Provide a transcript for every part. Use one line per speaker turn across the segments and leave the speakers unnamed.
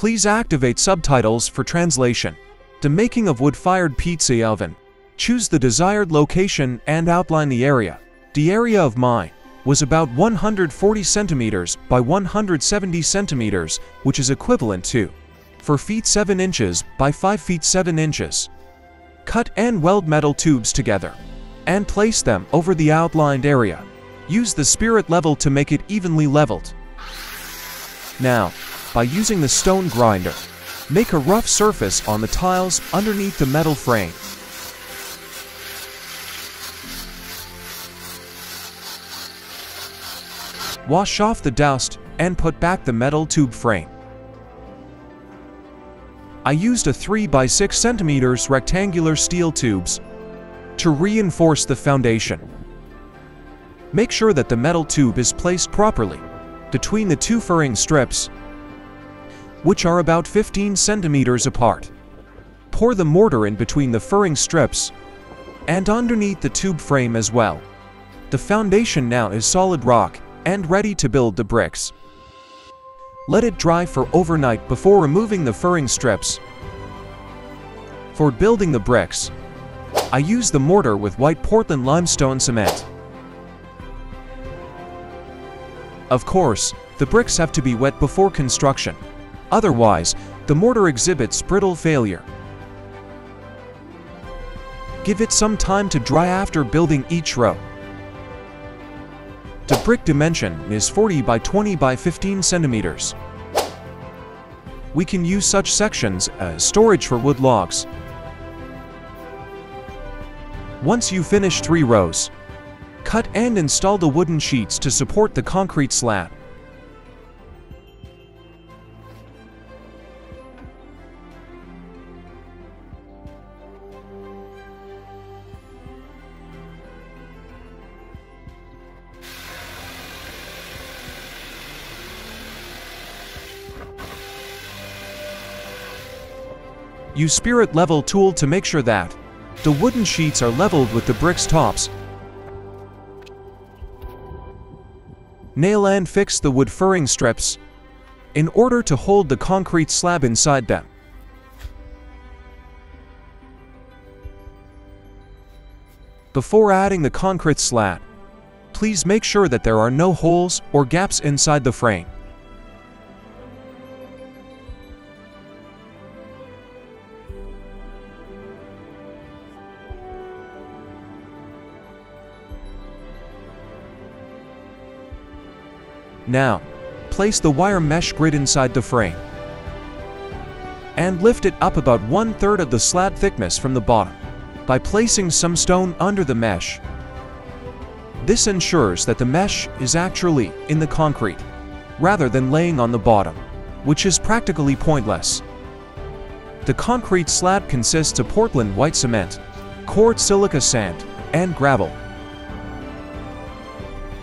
Please activate subtitles for translation. The making of wood-fired pizza oven. Choose the desired location and outline the area. The area of mine was about 140 centimeters by 170 centimeters, which is equivalent to 4 feet 7 inches by 5 feet 7 inches. Cut and weld metal tubes together and place them over the outlined area. Use the spirit level to make it evenly leveled. Now, by using the stone grinder, make a rough surface on the tiles underneath the metal frame. Wash off the dust and put back the metal tube frame. I used a 3 by 6 centimeters rectangular steel tubes to reinforce the foundation. Make sure that the metal tube is placed properly between the two furring strips, which are about 15 centimeters apart. Pour the mortar in between the furring strips and underneath the tube frame as well. The foundation now is solid rock and ready to build the bricks. Let it dry for overnight before removing the furring strips. For building the bricks, I use the mortar with white Portland limestone cement. Of course, the bricks have to be wet before construction. Otherwise, the mortar exhibits brittle failure. Give it some time to dry after building each row. The brick dimension is 40 by 20 by 15 centimeters. We can use such sections as storage for wood logs. Once you finish 3 rows, cut and install the wooden sheets to support the concrete slab. Use spirit level tool to make sure that the wooden sheets are leveled with the bricks tops. Nail and fix the wood furring strips in order to hold the concrete slab inside them. Before adding the concrete slab, please make sure that there are no holes or gaps inside the frame. Now, place the wire mesh grid inside the frame and lift it up about 1/3 of the slab thickness from the bottom by placing some stone under the mesh. This ensures that the mesh is actually in the concrete rather than laying on the bottom, which is practically pointless. The concrete slab consists of Portland white cement, quartz silica sand, and gravel.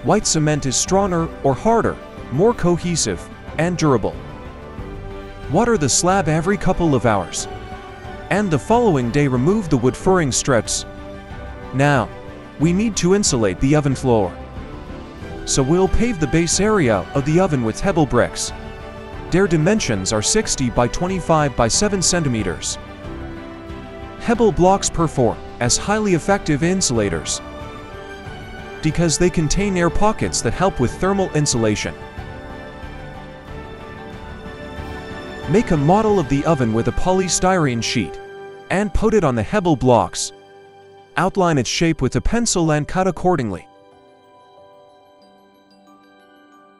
White cement is stronger or harder, more cohesive, and durable. Water the slab every couple of hours, and the following day remove the wood furring strips. Now, we need to insulate the oven floor. So we'll pave the base area of the oven with pebble bricks. Their dimensions are 60 by 25 by 7 centimeters. Pebble blocks perform as highly effective insulators because they contain air pockets that help with thermal insulation. Make a model of the oven with a polystyrene sheet and put it on the pebble blocks. Outline its shape with a pencil and cut accordingly.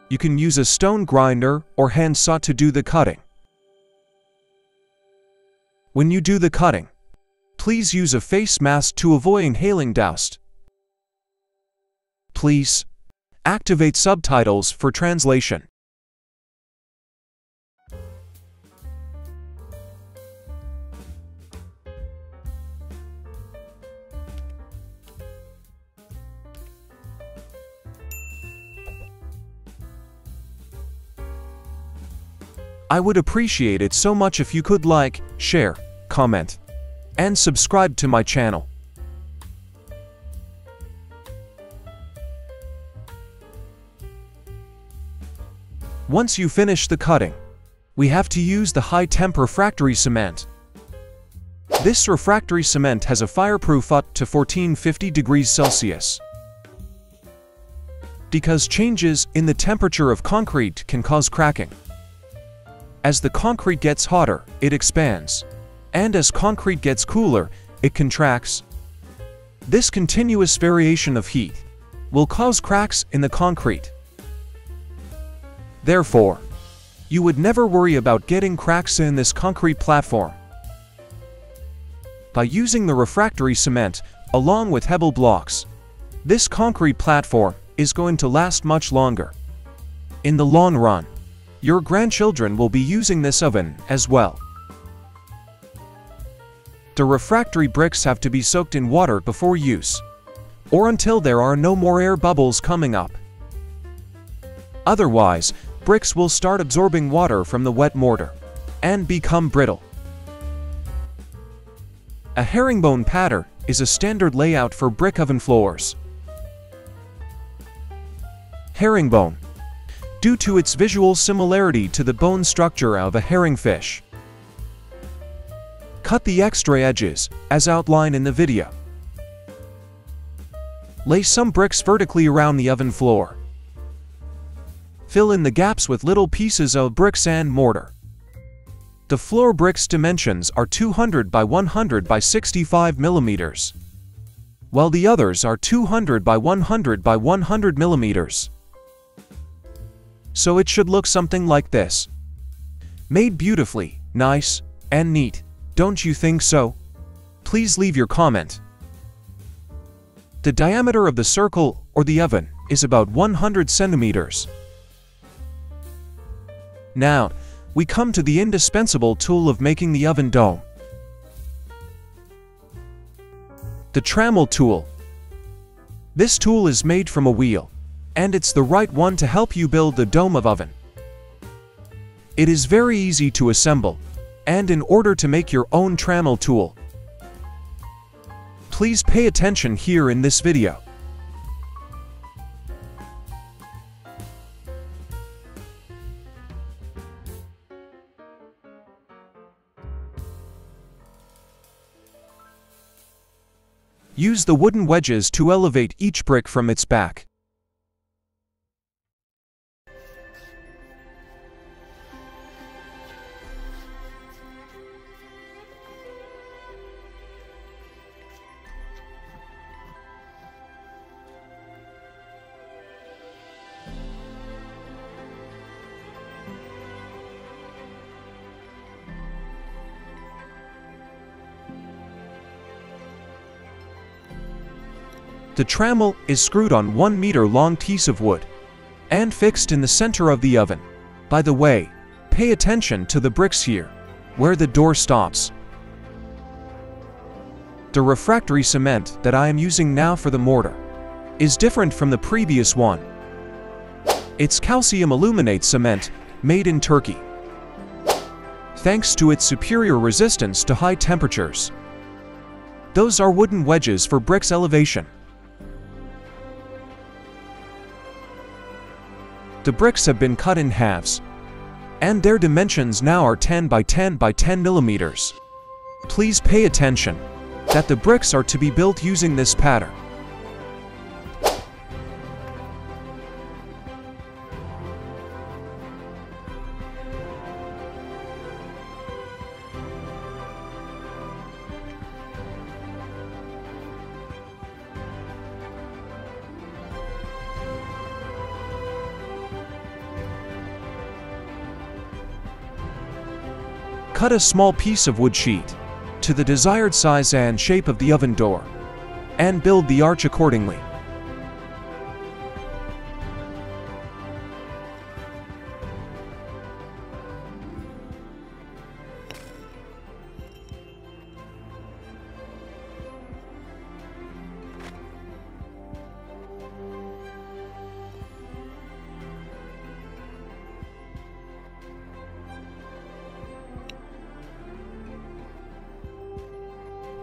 You can use a stone grinder or hand saw to do the cutting. When you do the cutting, please use a face mask to avoid inhaling dust. Please activate subtitles for translation. I would appreciate it so much if you could like, share, comment, and subscribe to my channel. Once you finish the cutting, we have to use the high-temp refractory cement. This refractory cement has a fireproof up to 1450 degrees Celsius. Because changes in the temperature of concrete can cause cracking. As the concrete gets hotter, it expands. And as concrete gets cooler, it contracts. This continuous variation of heat will cause cracks in the concrete. Therefore, you would never worry about getting cracks in this concrete platform. By using the refractory cement along with Hebel blocks, this concrete platform is going to last much longer. In the long run, your grandchildren will be using this oven as well. The refractory bricks have to be soaked in water before use, or until there are no more air bubbles coming up. Otherwise, bricks will start absorbing water from the wet mortar and become brittle. A herringbone pattern is a standard layout for brick oven floors. Herringbone, due to its visual similarity to the bone structure of a herringfish. Cut the extra edges, as outlined in the video. Lay some bricks vertically around the oven floor. Fill in the gaps with little pieces of bricks and mortar. The floor bricks dimensions are 200 by 100 by 65 millimeters, while the others are 200 by 100 by 100 millimeters. So it should look something like this. Made beautifully, nice, and neat, don't you think so? Please leave your comment. The diameter of the circle or the oven is about 100 centimeters. Now, we come to the indispensable tool of making the oven dome. The trammel tool. This tool is made from a wheel, and it's the right one to help you build the dome of oven. It is very easy to assemble, and in order to make your own trammel tool, please pay attention here in this video. Use the wooden wedges to elevate each brick from its back. The trammel is screwed on 1 meter long piece of wood and fixed in the center of the oven. By the way, pay attention to the bricks here, where the door stops. The refractory cement that I am using now for the mortar is different from the previous one. It's calcium aluminate cement made in Turkey. Thanks to its superior resistance to high temperatures. Those are wooden wedges for bricks elevation. The bricks have been cut in halves, and their dimensions now are 10 by 10 by 10 millimeters. Please pay attention that the bricks are to be built using this pattern. Cut a small piece of wood sheet to the desired size and shape of the oven door, and build the arch accordingly.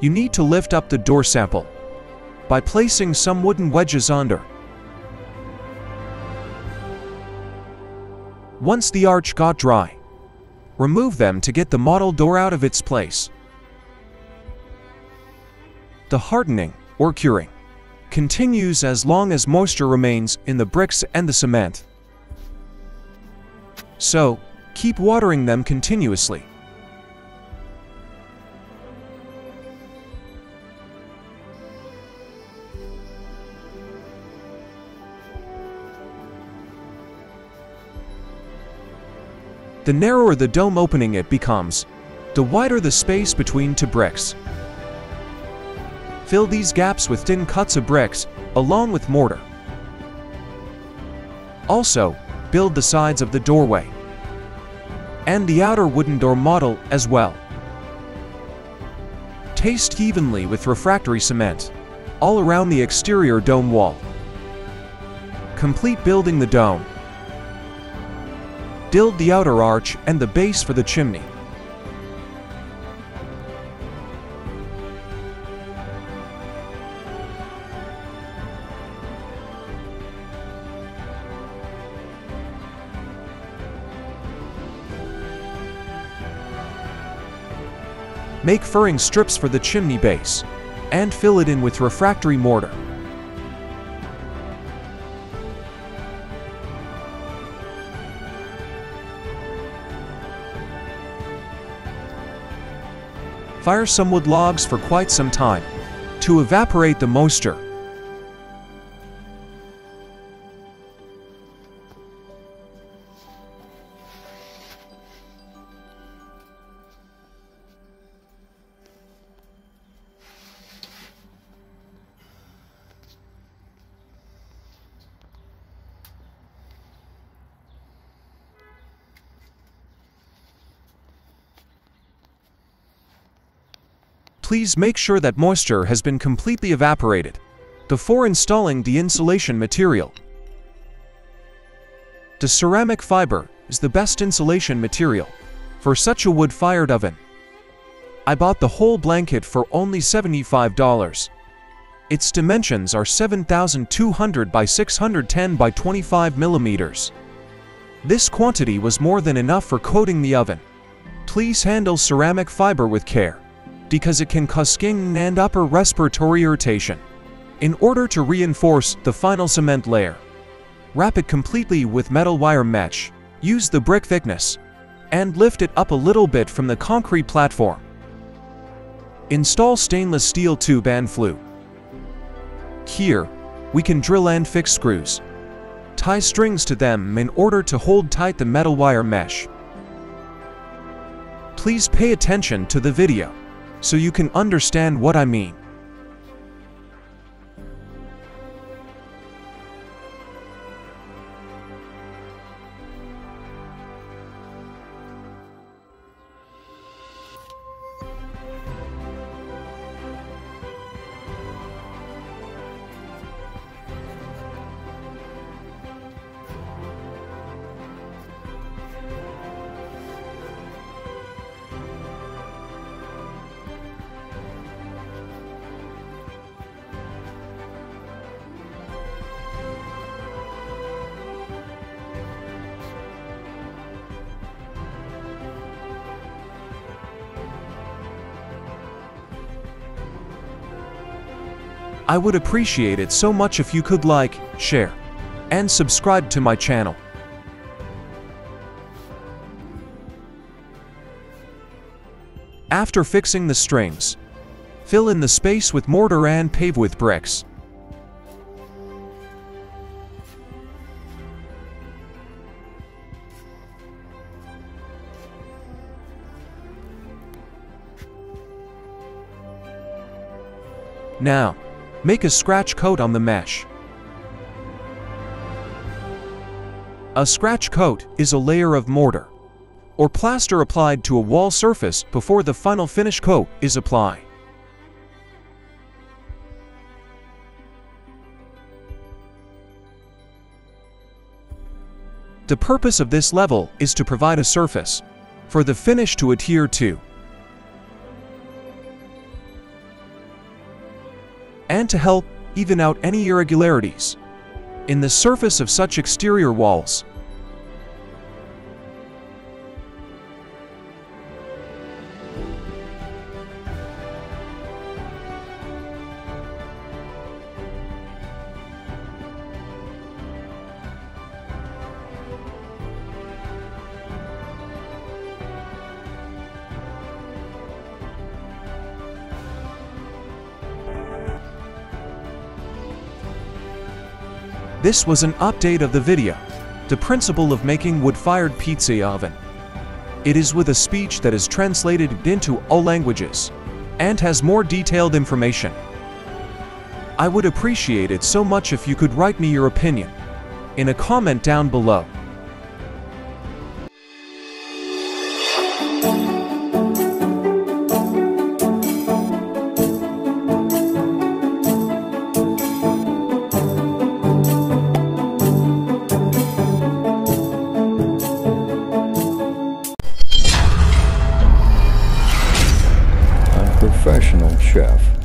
You need to lift up the door sample by placing some wooden wedges under. Once the arch got dry, Remove them to get the model door out of its place. The hardening, or curing, continues as long as moisture remains in the bricks and the cement. So, keep watering them continuously. The narrower the dome opening it becomes, the wider the space between two bricks. Fill these gaps with thin cuts of bricks, along with mortar. Also, build the sides of the doorway and the outer wooden door model as well. Taste evenly with refractory cement all around the exterior dome wall. Complete building the dome. Build the outer arch and the base for the chimney. Make furring strips for the chimney base and fill it in with refractory mortar. Fire some wood logs for quite some time to evaporate the moisture. Please make sure that moisture has been completely evaporated before installing the insulation material. The ceramic fiber is the best insulation material for such a wood-fired oven. I bought the whole blanket for only $75. Its dimensions are 7,200 by 610 by 25 millimeters. This quantity was more than enough for coating the oven. Please handle ceramic fiber with care, because it can cause skin and upper respiratory irritation. In order to reinforce the final cement layer, wrap it completely with metal wire mesh, use the brick thickness, and lift it up a little bit from the concrete platform. Install stainless steel tube and flue. Here, we can drill and fix screws. Tie strings to them in order to hold tight the metal wire mesh. Please pay attention to the video so you can understand what I mean. I would appreciate it so much if you could like, share, and subscribe to my channel. After fixing the strings, fill in the space with mortar and pave with bricks. Now, make a scratch coat on the mesh. A scratch coat is a layer of mortar or plaster applied to a wall surface before the final finish coat is applied. The purpose of this level is to provide a surface for the finish to adhere to, and to help even out any irregularities in the surface of such exterior walls. This was an update of the video, the principle of making wood-fired pizza oven. It is with a speech that is translated into all languages and has more detailed information. I would appreciate it so much if you could write me your opinion in a comment down below.
Professional chef.